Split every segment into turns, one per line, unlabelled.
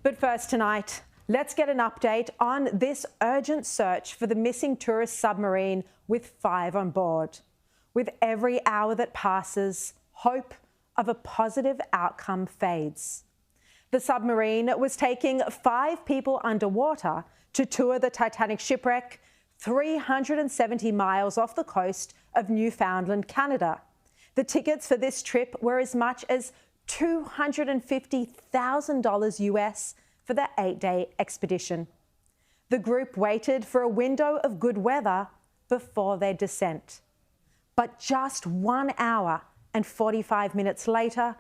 But first tonight, let's get an update on this urgent search for the missing tourist submarine with 5 on board. With every hour that passes, hope of a positive outcome fades. The submarine was taking 5 people underwater to tour the Titanic shipwreck 370 miles off the coast of Newfoundland, Canada. The tickets for this trip were as much as $250,000 US for the 8-day expedition. The group waited for a window of good weather before their descent. But just 1 hour and 45 minutes later,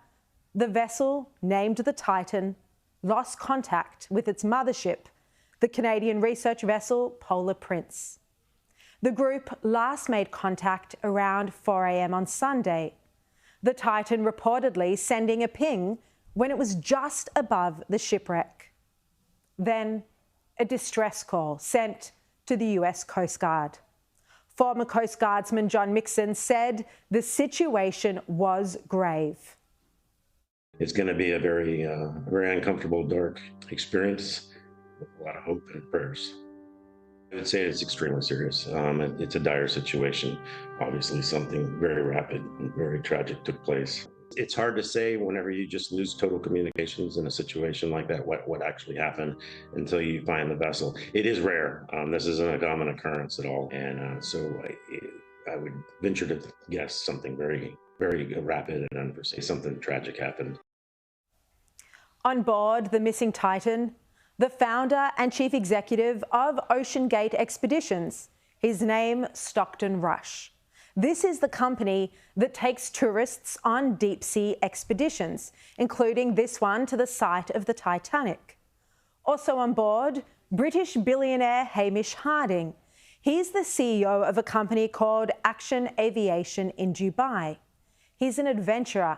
the vessel, named the Titan, lost contact with its mothership, the Canadian research vessel Polar Prince. The group last made contact around 4 a.m. on Sunday, the Titan reportedly sending a ping when it was just above the shipwreck. Then, a distress call sent to the US Coast Guard. Former Coast Guardsman John Mixon said the situation was grave.
It's going to be a very uncomfortable, dark experience with a lot of hope and prayers. I would say it's extremely serious. It's a dire situation. Obviously, something very rapid and very tragic took place. It's hard to say whenever you just lose total communications in a situation like that, what actually happened until you find the vessel. It is rare. This isn't a common occurrence at all. And so I would venture to guess something very, very rapid and unforeseen. Something tragic happened.
On board the missing Titan, the founder and chief executive of OceanGate Expeditions, his name Stockton Rush. This is the company that takes tourists on deep-sea expeditions, including this one to the site of the Titanic. Also on board, British billionaire Hamish Harding. He's the CEO of a company called Action Aviation in Dubai. He's an adventurer.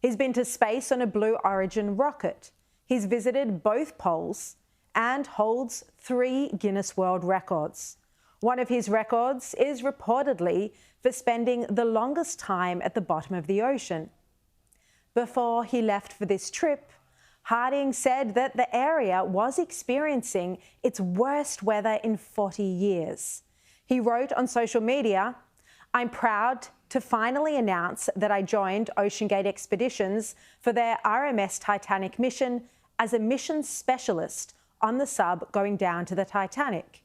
He's been to space on a Blue Origin rocket. He's visited both poles and holds 3 Guinness World Records. One of his records is reportedly for spending the longest time at the bottom of the ocean. Before he left for this trip, Harding said that the area was experiencing its worst weather in 40 years. He wrote on social media, "I'm proud to finally announce that I joined OceanGate Expeditions for their RMS Titanic mission as a mission specialist on the sub going down to the Titanic."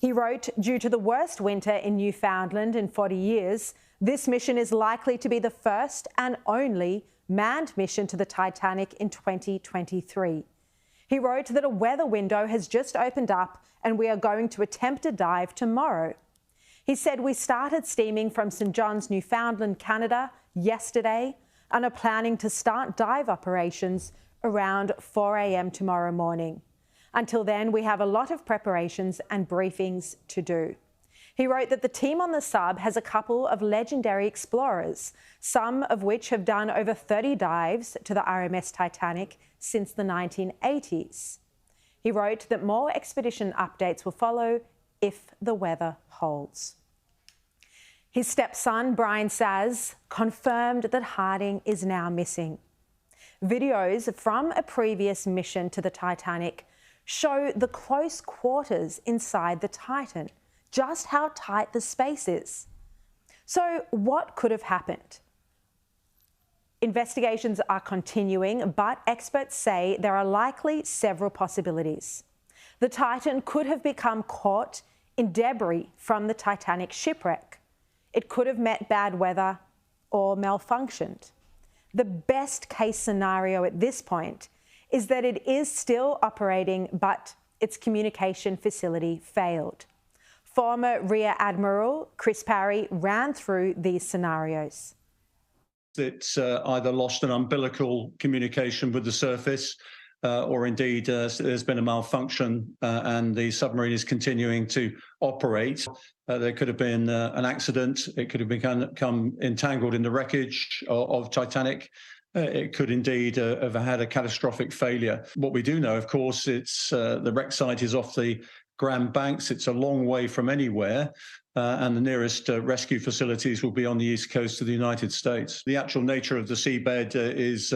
He wrote, "Due to the worst winter in Newfoundland in 40 years, this mission is likely to be the first and only manned mission to the Titanic in 2023. He wrote that a weather window has just opened up and we are going to attempt a dive tomorrow. He said, "We started steaming from St. John's, Newfoundland, Canada yesterday and are planning to start dive operations around 4 a.m. tomorrow morning. Until then, we have a lot of preparations and briefings to do." He wrote that the team on the sub has a couple of legendary explorers, some of which have done over 30 dives to the RMS Titanic since the 1980s. He wrote that more expedition updates will follow if the weather holds. His stepson, Brian Saz, confirmed that Harding is now missing. Videos from a previous mission to the Titanic show the close quarters inside the Titan, just how tight the space is. So what could have happened? Investigations are continuing, but experts say there are likely several possibilities. The Titan could have become caught in debris from the Titanic shipwreck. It could have met bad weather or malfunctioned. The best case scenario at this point is that it is still operating, but its communication facility failed. Former Rear Admiral Chris Parry ran through these scenarios.
It's either lost an umbilical communication with the surface, or indeed there's been a malfunction and the submarine is continuing to operate. There could have been an accident. It could have become entangled in the wreckage of Titanic. It could indeed have had a catastrophic failure. What we do know, of course, it's the wreck site is off the Grand Banks. It's a long way from anywhere. And the nearest rescue facilities will be on the east coast of the United States. The actual nature of the seabed is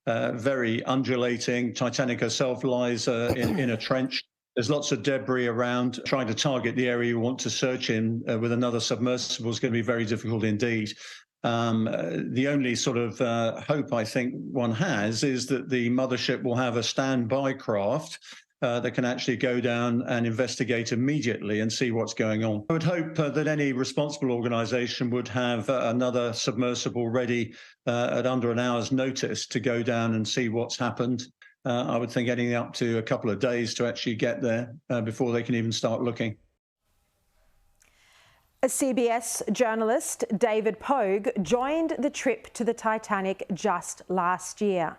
very undulating. Titanic herself lies in a trench. There's lots of debris around. Trying to target the area you want to search in with another submersible is going to be very difficult indeed. The only sort of hope I think one has is that the mothership will have a standby craft that can actually go down and investigate immediately and see what's going on. I would hope that any responsible organisation would have another submersible ready at under an hour's notice to go down and see what's happened. I would think anything up to a couple of days to actually get there before they can even start looking.
A CBS journalist, David Pogue, joined the trip to the Titanic just last year.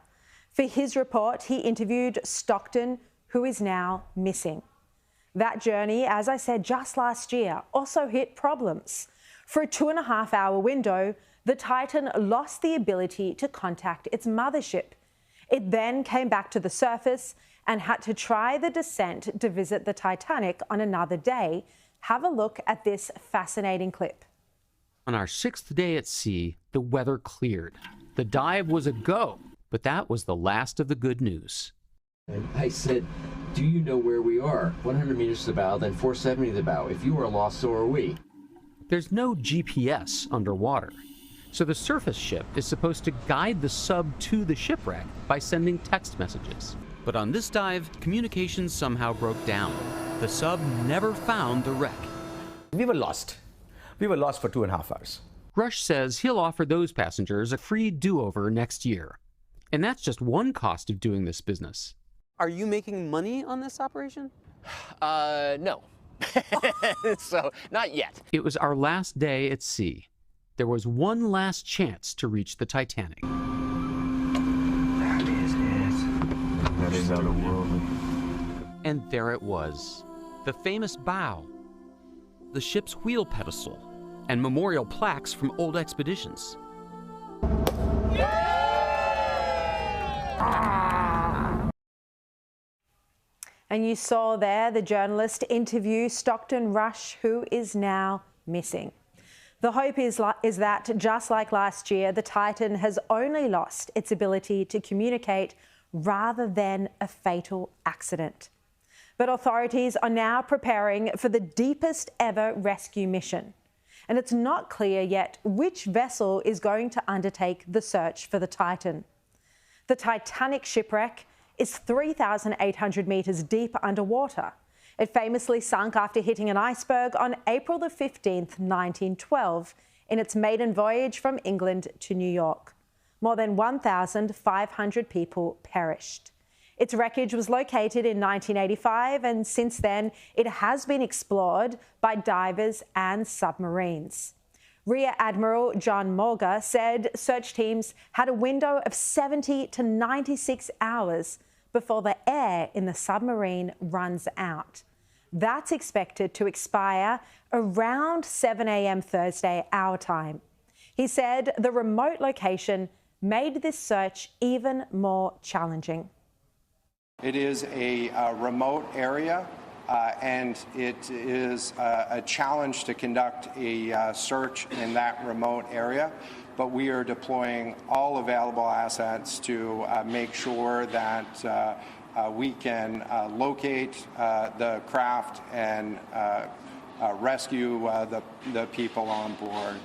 For his report, he interviewed Stockton, who is now missing. That journey, as I said just last year, also hit problems. For a 2.5-hour window, the Titan lost the ability to contact its mothership. It then came back to the surface and had to try the descent to visit the Titanic on another day. Have a look at this fascinating clip.
On our 6th day at sea, the weather cleared. The dive was a go, but that was the last of the good news.
I said, do you know where we are? 100 meters to the bow, then 470 to the bow. If you are lost, so are we.
There's no GPS underwater, so the surface ship is supposed to guide the sub to the shipwreck by sending text messages. But on this dive, communication somehow broke down. The sub never found the wreck.
We were lost. We were lost for 2.5 hours.
Rush says he'll offer those passengers a free do-over next year. And that's just one cost of doing this business.
Are you making money on this operation?
No. So, not yet.
It was our last day at sea. There was one last chance to reach the Titanic.
That is it. That is otherworldly.
And there it was. The famous bow, the ship's wheel pedestal, and memorial plaques from old expeditions.
And you saw there the journalist interview Stockton Rush, who is now missing. The hope is that, just like last year, the Titan has only lost its ability to communicate rather than a fatal accident. But authorities are now preparing for the deepest ever rescue mission. And it's not clear yet which vessel is going to undertake the search for the Titan. The Titanic shipwreck is 3,800 metres deep underwater. It famously sunk after hitting an iceberg on April the 15th, 1912, in its maiden voyage from England to New York. More than 1,500 people perished. Its wreckage was located in 1985, and since then it has been explored by divers and submarines. Rear Admiral John Morga said search teams had a window of 70 to 96 hours before the air in the submarine runs out. That's expected to expire around 7 a.m. Thursday, our time. He said the remote location made this search even more challenging.
It is a remote area, and it is a challenge to conduct a search in that remote area. But we are deploying all available assets to make sure that we can locate the craft and rescue the people on board.